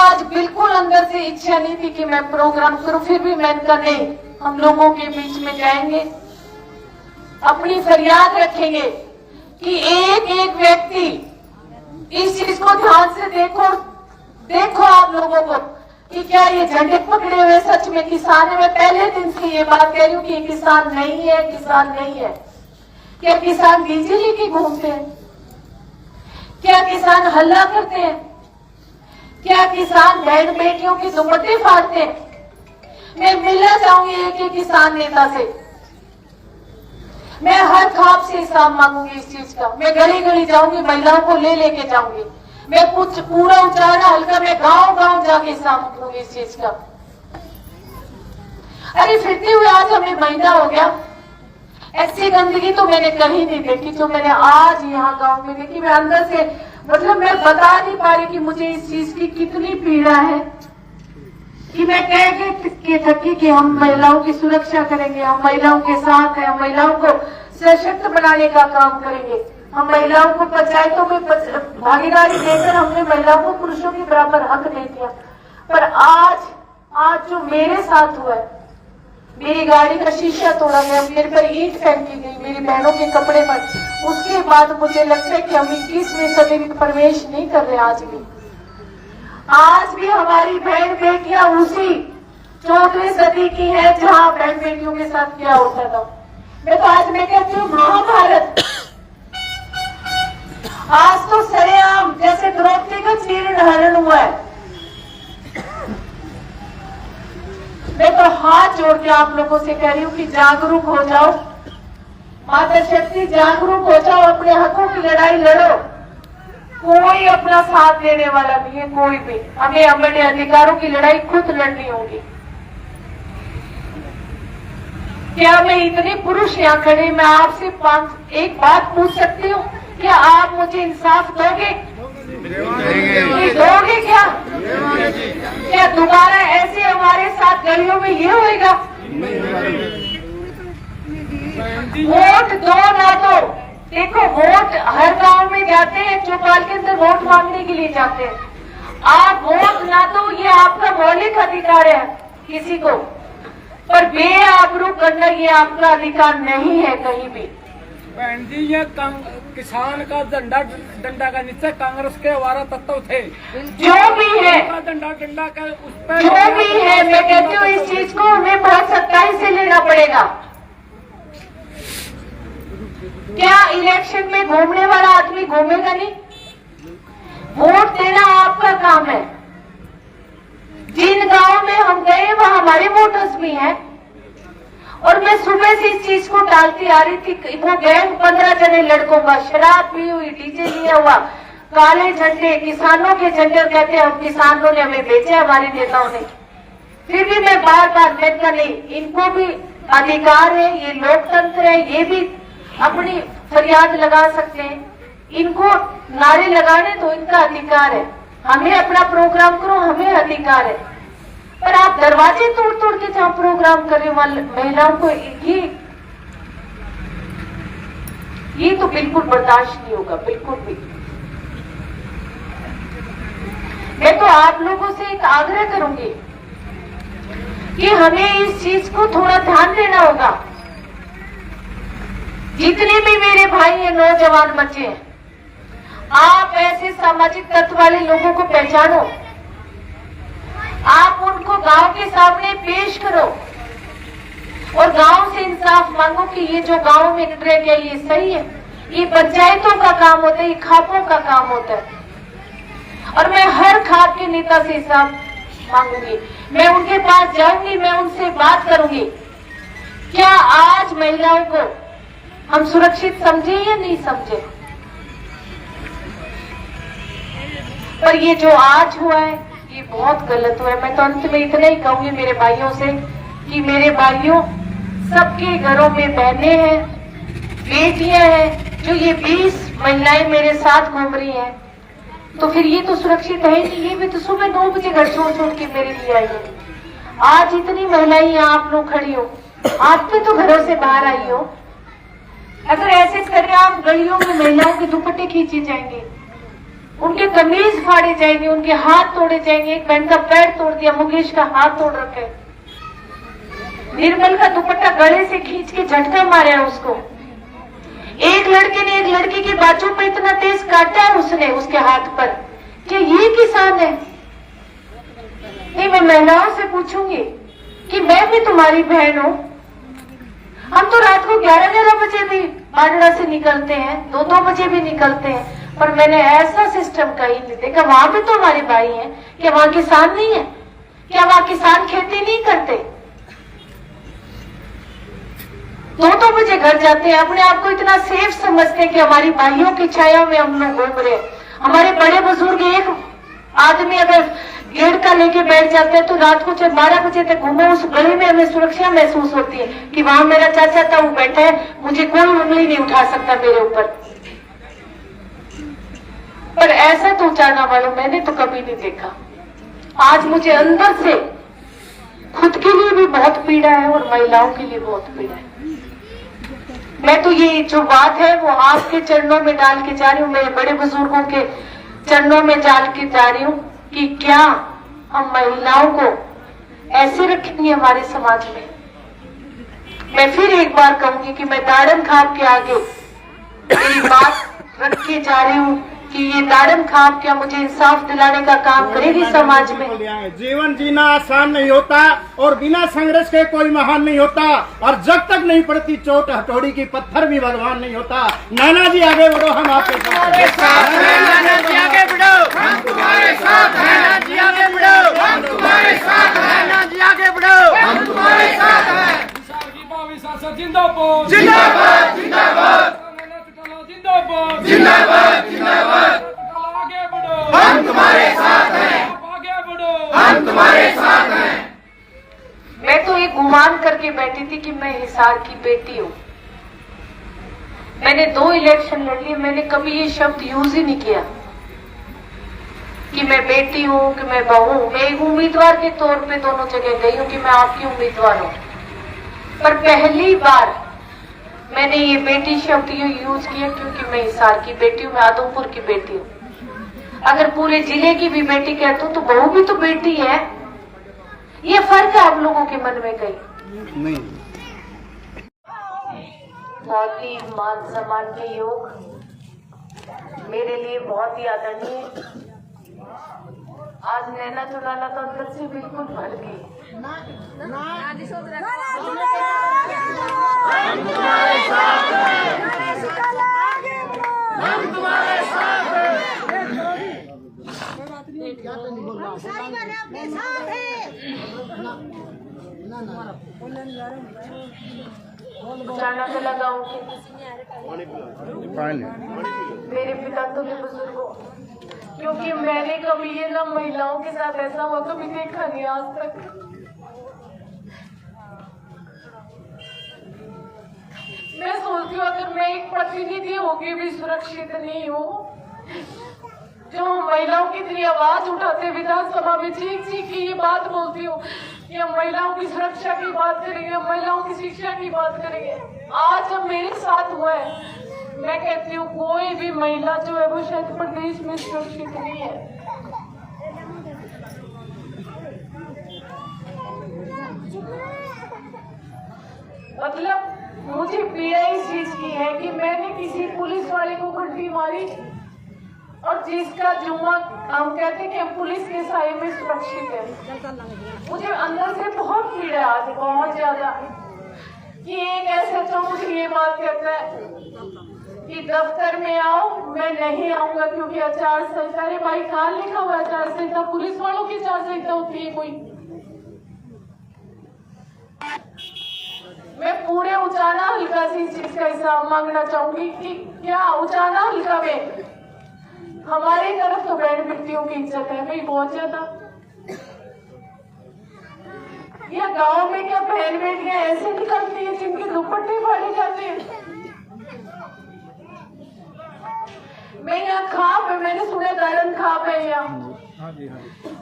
आज बिल्कुल अंदर से इच्छा नहीं थी कि मैं प्रोग्राम करूं, फिर भी मैंने कहा नहीं, हम लोगों के बीच में जाएंगे, अपनी फरियाद रखेंगे कि एक एक व्यक्ति इस चीज को ध्यान से देखो आप लोगों को कि क्या ये झंडे पकड़े हुए सच में किसान है। मैं पहले दिन से ये बात कह रही हूँ कि किसान नहीं है, किसान नहीं है। क्या किसान डीजे लेके घूमते हैं? क्या किसान हल्ला करते हैं? क्या किसान बहन बेटियों के दुपट्टे फाड़ते हैं? मैं मिलना चाहूंगी एक एक किसान नेता से, मैं हर खाप से हिसाब मांगूंगी इस चीज का। मैं गली गली जाऊंगी, महिलाओं को लेके जाऊंगी, मैं कुछ पूरा उचारा हल्का मैं गांव गांव जाके हिसाब मांगूंगी इस चीज का। अरे फिरते हुए आज हमें महीना हो गया, ऐसी गंदगी तो मैंने कहीं नहीं देखी जो मैंने आज यहाँ गांव में देखी। मैं अंदर से मतलब मैं बता नहीं पा रही कि मुझे इस चीज की कितनी पीड़ा है कि मैं कह के थकी कि हम महिलाओं की सुरक्षा करेंगे, हम महिलाओं के साथ हैं, हम महिलाओं को सशक्त बनाने का काम करेंगे, हम महिलाओं को पंचायतों में भागीदारी देकर हमने महिलाओं को पुरुषों के बराबर हक दे दिया। पर आज जो मेरे साथ हुआ है, मेरी गाड़ी का शीशा तोड़ा गया, मेरे पर ईंट फेंकी गई, मेरी बहनों के कपड़े पर, उसके बाद मुझे लगता है कि हम 21वीं सदी में प्रवेश नहीं कर रहे। आज भी हमारी बहन बेटियां उसी 14वीं सदी की है जहां बहन बेटियों के साथ क्या होता था। मैं कहती हूँ महाभारत आज तो सरेआम जैसे द्रौपदी का चीर हरण हुआ है। मैं तो हाथ जोड़ के आप लोगों से कह रही हूँ कि जागरूक हो जाओ, माता शक्ति जागरूक हो जाओ, अपने हकों की लड़ाई लड़ो। कोई अपना साथ देने वाला नहीं है, कोई भी। हमें अपने अधिकारों की लड़ाई खुद लड़नी होगी। क्या मैं इतने पुरुष यहाँ खड़े, मैं आपसे एक बात पूछ सकती हूँ, क्या आप मुझे इंसाफ दोगे? दोगे क्या दोबारा ऐसे हमारे साथ गलियों में ये होएगा? वोट दो ना दो, देखो वोट हर गांव में जाते हैं, चौपाल के अंदर वोट मांगने के लिए जाते हैं। आप वोट ना दो, ये आपका मौलिक अधिकार है किसी को, पर बेआबरू करना ये आपका अधिकार नहीं है कहीं भी। बहन जी, ये किसान का डंडा का नीचे कांग्रेस के वारा तत्व थे, जो भी है डंडा का उस पर जो भी है, मैं कहती हूँ इस चीज को हमें बहुत सख्ताई से लेना पड़ेगा। क्या इलेक्शन में घूमने वाला आदमी घूमेगा नहीं? वोट देना आपका काम है। जिन गांव में हम गए वहां हमारे वोटर्स भी हैं, और मैं सुबह से इस चीज को टालती आ रही थी। वो गैंग 15 जने लड़कों का, शराब पी हुई, डीजे लिया हुआ, काले झंडे, किसानों के झंडे कहते हैं, किसानों ने हमें बेचे, हमारे नेताओं ने। फिर भी मैं बार कहता नहीं, इनको भी अधिकार है, ये लोकतंत्र है, ये भी अपनी फरियाद लगा सकते हैं, इनको नारे लगाने तो इनका अधिकार है। हमें अपना प्रोग्राम करो, हमें अधिकार है। पर आप दरवाजे तोड़ के जहां प्रोग्राम करने वाले महिलाओं को ये तो बिल्कुल बर्दाश्त नहीं होगा, बिल्कुल भी। मैं तो आप लोगों से एक आग्रह करूंगी कि हमें इस चीज को थोड़ा ध्यान देना होगा। जितने भी मेरे भाई हैं, नौजवान बच्चे हैं, आप ऐसे सामाजिक तत्व वाले लोगों को पहचानो, आप उनको गांव के सामने पेश करो और गांव से इंसाफ मांगो कि ये जो गांव में रह गया ये सही है। ये पंचायतों का काम होता है, ये खापों का काम होता है, और मैं हर खाप के नेता से हिसाब मांगूंगी। मैं उनके पास जाऊंगी, मैं उनसे बात करूंगी, क्या आज महिलाओं को हम सुरक्षित समझे या नहीं समझे। पर ये जो आज हुआ है ये बहुत गलत हुआ है। मैं तो अंत में इतना ही कहूंगी मेरे भाइयों से कि मेरे भाइयों, सबके घरों में बहनें हैं, बेटियां हैं, जो ये 20 महिलाएं मेरे साथ घूम रही हैं, तो फिर ये तो सुरक्षित है नहीं। ये भी तो सुबह 9 बजे घर छोड़ के मेरे लिए आई है। आज इतनी महिलाएं यहाँ आप लोग खड़ी हो, आप भी तो घरों से बाहर आई हो। अगर ऐसे करें आप, गलियों में महिलाओं के दुपट्टे खींचे जाएंगे, उनके कमीज फाड़े जाएंगे, उनके हाथ तोड़े जाएंगे। एक बहन का पैर तोड़ दिया, मुकेश का हाथ तोड़ रखा है। निर्मल का दुपट्टा गले से खींच के झटका मारा है उसको। एक लड़के ने एक लड़की की बाजू पे इतना तेज काटा है उसने उसके हाथ पर। क्या ये किसान है? नहीं, मैं महिलाओं से पूछूंगी कि मैं भी तुम्हारी बहन हूं। हम तो रात को 11-11 बजे भी बाडड़ा से निकलते हैं, 2-2 बजे भी निकलते हैं, पर मैंने ऐसा सिस्टम कहीं नहीं देखा। वहां भी तो हमारे भाई हैं। क्या वहां किसान नहीं है? क्या वहां किसान खेती नहीं करते? 2-2 बजे घर जाते हैं, अपने आप को इतना सेफ समझते हैं कि हमारी भाइयों की छाया में हम लोग घूम रहे हैं। हमारे बड़े बुजुर्ग, एक आदमी अगर गेट का लेके बैठ जाते हैं तो रात को जब 12 बजे तक घूमो, उस गली में हमें सुरक्षा महसूस होती है कि वहां मेरा चाचा था, वो बैठा है, मुझे कोई उंगली नहीं उठा सकता मेरे ऊपर। पर ऐसा तो जाना वालों मैंने तो कभी नहीं देखा। आज मुझे अंदर से खुद के लिए भी बहुत पीड़ा है और महिलाओं के लिए बहुत पीड़ा है। मैं तो ये जो बात है वो आपके चरणों में डाल के जा रही हूँ, मेरे बड़े बुजुर्गों के चरणों में डाल के जा रही हूँ कि क्या हम महिलाओं को ऐसे रखेंगे हमारे समाज में। मैं फिर एक बार कहूंगी कि मैं दाड़म खाप के आगे मेरी बात रख के जा रही हूँ कि ये दाड़म खाप क्या मुझे इंसाफ दिलाने का काम करेगी समाज में। जीवन जीना आसान नहीं होता और बिना संघर्ष के कोई महान नहीं होता, और जब तक नहीं पड़ती चोट हथौड़ी की पत्थर भी बलवान नहीं होता। नाना जी आगे बढ़ो, हम आपके साथ हैं। नाना जी आगे बढ़ो, हम तुम्हारे साथ हैं। नाना जी आगे बढ़ो, हम तुम्हारे साथ हैं। नाना जी आगे बढ़ो, हम तुम्हारे साथ हैं। जिंदाबाद जिंदाबाद जिंदाबाद जिंदाबाद जिंदाबाद जिंदाबाद। आगे बढ़ो, हम तुम्हारे साथ हैं। आगे बढ़ो, हम तुम्हारे साथ हैं। मैं तो ये गुमान करके बैठी थी कि मैं हिसार की बेटी हूँ। मैंने 2 इलेक्शन लड़ लिए, मैंने कभी ये शब्द यूज ही नहीं किया कि मैं बेटी हूँ, कि मैं बहू हूँ। मैं एक उम्मीदवार के तौर पे दोनों जगह गई हूँ कि मैं आपकी उम्मीदवार हूँ, पर पहली बार मैंने ये बेटी शब्द यूज किया क्योंकि मैं हिसार की बेटी हूँ, मैं आदमपुर की बेटी हूँ। अगर पूरे जिले की भी बेटी कहता हूँ तो बहू भी तो बेटी है। ये फर्क है आप लोगों के मन में कहीं नहीं। बहुत ही मान सम्मान के योग मेरे लिए बहुत ही आदरणीय। आज नैना चुराना तो अंदर से बिल्कुल भर गई। हम तुम्हारे साथ हैं। हम तुम्हारे साथ हैं। जाना तो लगाऊंगी मेरे पिता तो भी बुजुर्गों, क्योंकि मैंने कभी ये ना महिलाओं के साथ ऐसा हुआ कभी देखा नहीं आज तक। मैं सोचती हूँ अगर मैं एक प्रतिनिधि होके भी सुरक्षित नहीं हूँ, जो महिलाओं की इतनी आवाज उठाते विधानसभा में चीख चीख की ये बात बोलती हूँ कि हम महिलाओं की सुरक्षा की बात करेंगे, हम महिलाओं की शिक्षा की बात करेंगे। आज जब मेरे साथ हुआ है, मैं कहती हूँ कोई भी महिला जो है वो शायद प्रदेश में सुरक्षित नहीं है। मतलब मुझे पीड़ा इस चीज की है कि मैंने किसी पुलिस वाले को घंटी मारी और जिसका जुम्मा हम कहते हैं कि हम पुलिस के साए में सुरक्षित है। मुझे अंदर से बहुत पीड़ा है आज, बहुत ज्यादा, कि एक SHO मुझे ये बात कहता है कि दफ्तर में आओ, मैं नहीं आऊंगा क्योंकि आचार संहिता। अरे भाई कहाँ लिखा हुआ आचार संहिता? पुलिस वालों की आचार संहिता होती है कोई? मैं पूरे उचाना हल्का से इस चीज का हिसाब मांगना चाहूंगी कि क्या उचाना हल्का में हमारे तरफ तो बहन बेटियों की इज्जत है भाई बहुत ज्यादा, या गांव में क्या बहन बेटियां ऐसे निकलती है जिनके दुपट्टे फाड़े जाते हैं? मैं यहाँ खाप है, मैंने सुना दारन खाप है यहाँ।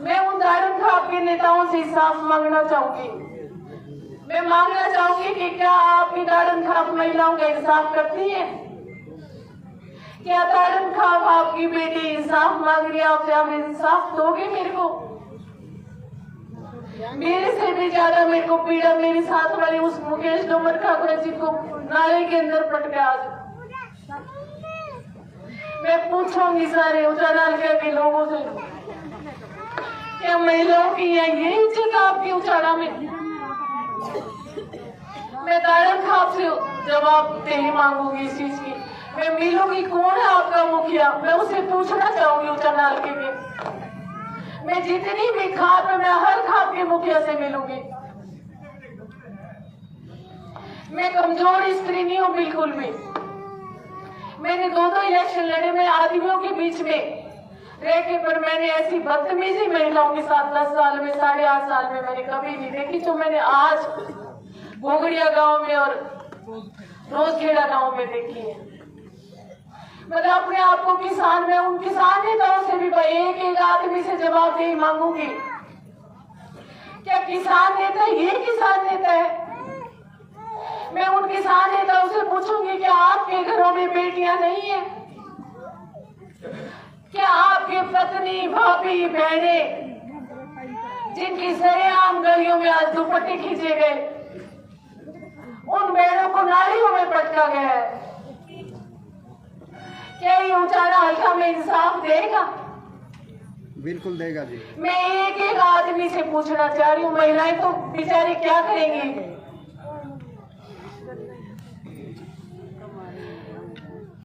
मैं उन दारन खाप के नेताओं से हिसाब मांगना चाहूंगी। मैं मांगना चाहूंगी कि क्या आप दारन खाप महिलाओं का इंसाफ करती है? क्या तारन खाब आपकी बेटी इंसाफ मांग रही है, आपसे आप इंसाफ दोगे मेरे को? मेरे से भी ज्यादा मेरे को पीड़ा मेरे साथ वाले उस मुकेश डोमरका को है, जिनको नाले के अंदर पटका। आज मैं पूछूंगी सारे उजाला के लोगों से, क्या महिलाओं की यही इज्जत आपकी उजाला में? मैं तारन खाब से जवाब नहीं मांगूंगी इस चीज की। मैं मिलूंगी, कौन है आपका मुखिया, मैं उसे पूछना चाहूंगी उजाला के। मैं जितनी भी खाप है, मैं हर खाप के मुखिया से मिलूंगी। मैं कमजोर स्त्री नहीं हूं बिल्कुल भी। मैंने दो इलेक्शन लड़े, मैं आदमियों के बीच में रह के, पर मैंने ऐसी बदतमीजी महिलाओं के साथ 10 साल में 8.5 साल में मैंने कभी नहीं देखी जो मैंने आज भोगड़िया गांव में और रोजखेड़ा गांव में देखी है। मतलब अपने आप को किसान, मैं उन किसान नेताओं से भी एक आदमी से जवाब नहीं मांगूंगी। क्या किसान नेता ये किसान नेता है? मैं उन किसान नेताओं से पूछूंगी, क्या आपके घरों में बेटियां नहीं है? क्या आपके पत्नी, भाभी, बहने, जिनकी सरेआम गलियों में आज दुपट्टे खींचे गए, उन बहनों को नालियों में पटका गया है? क्या ये उजाला हल्का में इंसाफ देगा? बिल्कुल देगा जी। मैं एक आदमी से पूछना चाह रही हूँ, महिलाएं तो बेचारी क्या करेंगी?